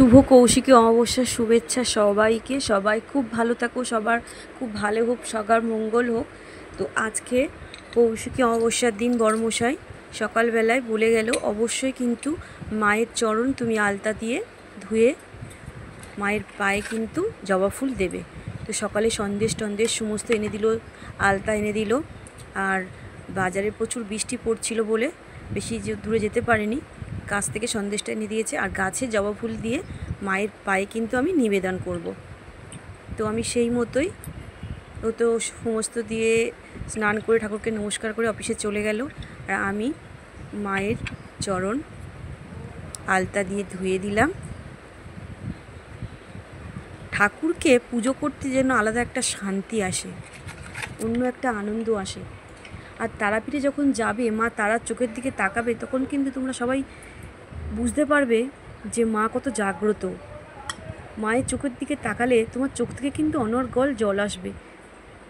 শুভ কৌশিকী অমাবস্যার শুভেচ্ছা সবাইকে। সবাই খুব ভালো থাকো, সবার খুব ভালো হোক, সবার মঙ্গল হোক। তো আজকে কৌশিকী অমাবস্যার দিন বড়মশাই সকালবেলায় বলে গেল অবশ্যই কিন্তু মায়ের চরণ তুমি আলতা দিয়ে ধুয়ে মায়ের পায়ে কিন্তু জবা ফুল দেবে। তো সকালে সন্দেশ টন্দেশ সমস্ত এনে দিল, আলতা এনে দিল। আর বাজারে প্রচুর বৃষ্টি পড়ছিল বলে বেশি দূরে যেতে পারিনি, গাছ থেকে সন্দেশটা এনে দিয়েছে। আর গাছে জবা ফুল দিয়ে মায়ের পায়ে কিন্তু আমি নিবেদন করব। তো আমি সেই মতোই ও তো সমস্ত দিয়ে স্নান করে ঠাকুরকে নমস্কার করে অফিসে চলে গেল। আর আমি মায়ের চরণ আলতা দিয়ে ধুয়ে দিলাম। ঠাকুরকে পুজো করতে যেন আলাদা একটা শান্তি আসে, অন্য একটা আনন্দ আসে। আর তারাপীঠে যখন যাবে, মা তারার চোখের দিকে তাকাবে, তখন কিন্তু তোমরা সবাই বুঝতে পারবে যে মা কত জাগ্রত। মায়ের চোখের দিকে তাকালে তোমার চোখ থেকে কিন্তু অনর্গল জল আসবে,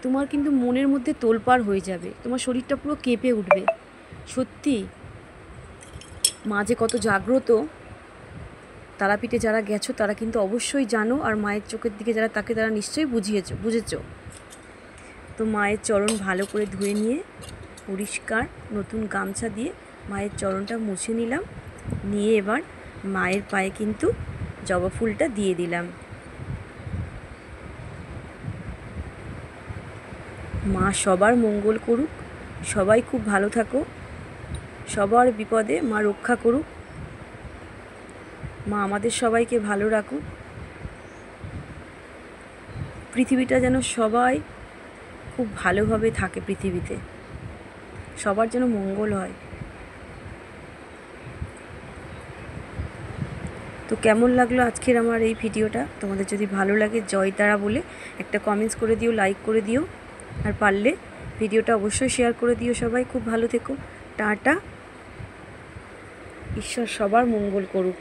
তোমার কিন্তু মনের মধ্যে তোলপাড় হয়ে যাবে, তোমার শরীরটা পুরো কেঁপে উঠবে। সত্যি মা যে কত জাগ্রত, তারাপীঠে যারা গেছো তারা কিন্তু অবশ্যই জানো। আর মায়ের চোখের দিকে যারা তাকে তারা নিশ্চয়ই বুঝেছো। তো মায়ের চরণ ভালো করে ধুয়ে নিয়ে পরিষ্কার নতুন গামছা দিয়ে মায়ের চরণটা মুছে নিলাম। নিয়ে এবার মায়ের পায়ে কিন্তু জবা ফুলটা দিয়ে দিলাম। মা সবার মঙ্গল করুক, সবাই খুব ভালো থাকো, সবার বিপদে মা রক্ষা করুক, মা আমাদের সবাইকে ভালো রাখুক। পৃথিবীটা যেন সবাই খুব ভালোভাবে থাকে, পৃথিবীতে সবার যেন মঙ্গল হয়। তো কেমন লাগলো আজকের আমার এই ভিডিওটা? তোমাদের যদি ভালো লাগে জয় তারা বলে একটা কমেন্টস করে দিও, লাইক করে দিও, আর পারলে ভিডিওটা অবশ্যই শেয়ার করে দিও। সবাই খুব ভালো থেকো, টাটা। ঈশ্বর সবার মঙ্গল করুক।